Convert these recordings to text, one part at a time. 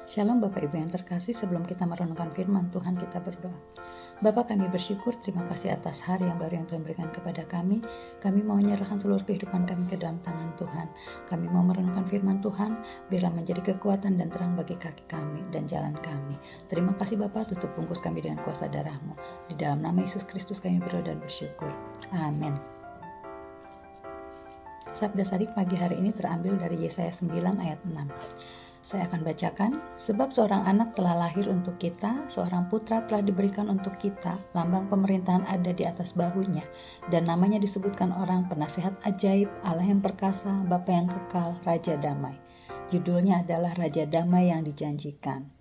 Shalom Bapak Ibu yang terkasih, sebelum kita merenungkan firman Tuhan, kita berdoa. Bapa, kami bersyukur, terima kasih atas hari yang baru yang Tuhan berikan kepada kami. Kami mau menyerahkan seluruh kehidupan kami ke dalam tangan Tuhan. Kami mau merenungkan firman Tuhan, biarlah menjadi kekuatan dan terang bagi kaki kami dan jalan kami. Terima kasih Bapa, tutup bungkus kami dengan kuasa darah-Mu. Di dalam nama Yesus Kristus kami berdoa dan bersyukur. Amin. Sabda Sadik pagi hari ini terambil dari Yesaya 9 ayat 6. Saya akan bacakan, sebab seorang anak telah lahir untuk kita, seorang putra telah diberikan untuk kita, lambang pemerintahan ada di atas bahunya, dan namanya disebutkan orang penasihat ajaib, Allah yang perkasa, Bapa yang kekal, Raja Damai. Judulnya adalah Raja Damai yang dijanjikan.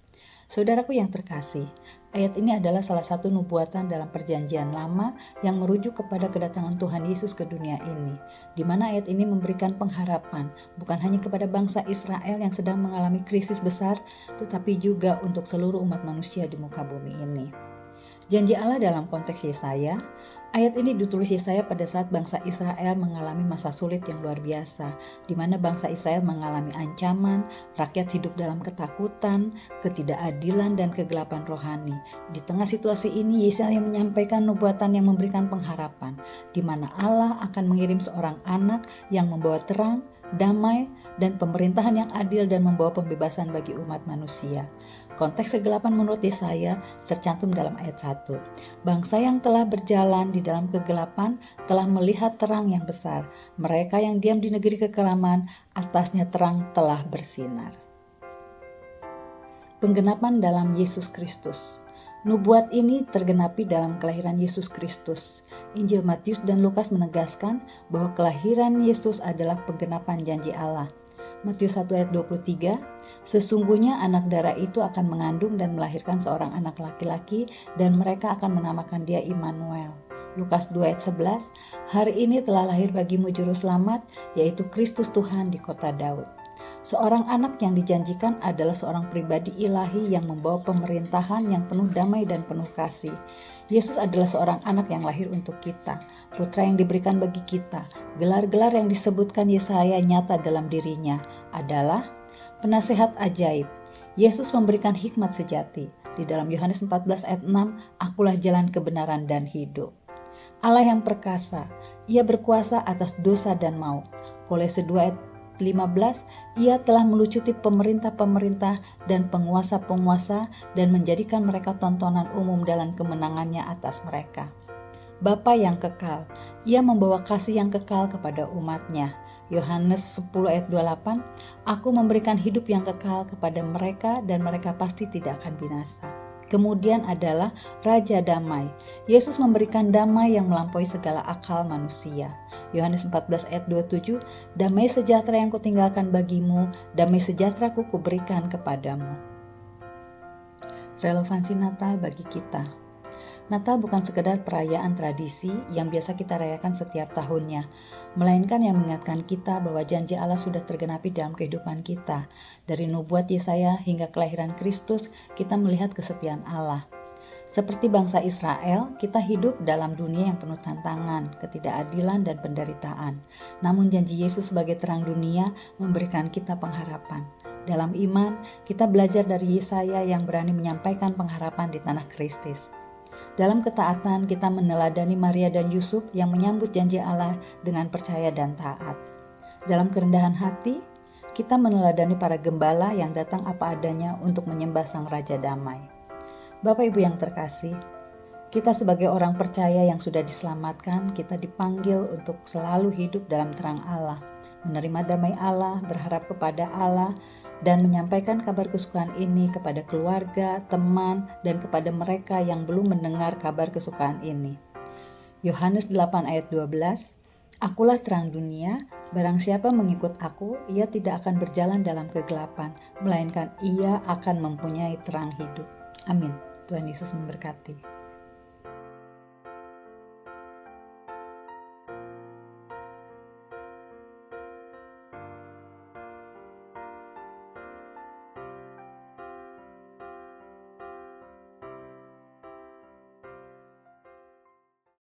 Saudaraku yang terkasih, ayat ini adalah salah satu nubuatan dalam perjanjian lama yang merujuk kepada kedatangan Tuhan Yesus ke dunia ini, di mana ayat ini memberikan pengharapan bukan hanya kepada bangsa Israel yang sedang mengalami krisis besar, tetapi juga untuk seluruh umat manusia di muka bumi ini. Janji Allah dalam konteks Yesaya, ayat ini ditulis Yesaya pada saat bangsa Israel mengalami masa sulit yang luar biasa, di mana bangsa Israel mengalami ancaman, rakyat hidup dalam ketakutan, ketidakadilan, dan kegelapan rohani. Di tengah situasi ini, Yesaya menyampaikan nubuatan yang memberikan pengharapan, di mana Allah akan mengirim seorang anak yang membawa terang, damai, dan pemerintahan yang adil dan membawa pembebasan bagi umat manusia. Konteks kegelapan menurut Yesaya tercantum dalam ayat 1. Bangsa yang telah berjalan di dalam kegelapan telah melihat terang yang besar. Mereka yang diam di negeri kekelaman, atasnya terang telah bersinar. Penggenapan dalam Yesus Kristus. Nubuat ini tergenapi dalam kelahiran Yesus Kristus. Injil Matius dan Lukas menegaskan bahwa kelahiran Yesus adalah penggenapan janji Allah. Matius 1 ayat 23, sesungguhnya anak darah itu akan mengandung dan melahirkan seorang anak laki-laki dan mereka akan menamakan dia Immanuel. Lukas 2 ayat 11, hari ini telah lahir bagimu juru selamat, yaitu Kristus Tuhan di kota Daud. Seorang anak yang dijanjikan adalah seorang pribadi ilahi yang membawa pemerintahan yang penuh damai dan penuh kasih. Yesus adalah seorang anak yang lahir untuk kita, putra yang diberikan bagi kita. Gelar-gelar yang disebutkan Yesaya nyata dalam dirinya adalah penasihat ajaib. Yesus memberikan hikmat sejati. Di dalam Yohanes 14 ayat 6, akulah jalan kebenaran dan hidup. Allah yang perkasa, ia berkuasa atas dosa dan maut. Kolose 2 ayat 15, ia telah melucuti pemerintah-pemerintah dan penguasa-penguasa dan menjadikan mereka tontonan umum dalam kemenangannya atas mereka. Bapa yang kekal, ia membawa kasih yang kekal kepada umatnya. Yohanes 10 ayat 28, aku memberikan hidup yang kekal kepada mereka dan mereka pasti tidak akan binasa. Kemudian adalah Raja Damai. Yesus memberikan damai yang melampaui segala akal manusia. Yohanes 14 ayat 27, damai sejahtera yang kutinggalkan bagimu, damai sejahtera kuberikan kepadamu. Relevansi Natal bagi kita. Natal bukan sekedar perayaan tradisi yang biasa kita rayakan setiap tahunnya, melainkan yang mengingatkan kita bahwa janji Allah sudah tergenapi dalam kehidupan kita. Dari nubuat Yesaya hingga kelahiran Kristus, kita melihat kesetiaan Allah. Seperti bangsa Israel, kita hidup dalam dunia yang penuh tantangan, ketidakadilan, dan penderitaan. Namun janji Yesus sebagai terang dunia memberikan kita pengharapan. Dalam iman, kita belajar dari Yesaya yang berani menyampaikan pengharapan di tanah Kristus. Dalam ketaatan, kita meneladani Maria dan Yusuf yang menyambut janji Allah dengan percaya dan taat. Dalam kerendahan hati, kita meneladani para gembala yang datang apa adanya untuk menyembah Sang Raja Damai. Bapak Ibu yang terkasih, kita sebagai orang percaya yang sudah diselamatkan, kita dipanggil untuk selalu hidup dalam terang Allah, menerima damai Allah, berharap kepada Allah, dan menyampaikan kabar kesukaan ini kepada keluarga, teman, dan kepada mereka yang belum mendengar kabar kesukaan ini. Yohanes 8 ayat 12, akulah terang dunia, barang siapa mengikut aku, ia tidak akan berjalan dalam kegelapan, melainkan ia akan mempunyai terang hidup. Amin. Tuhan Yesus memberkati.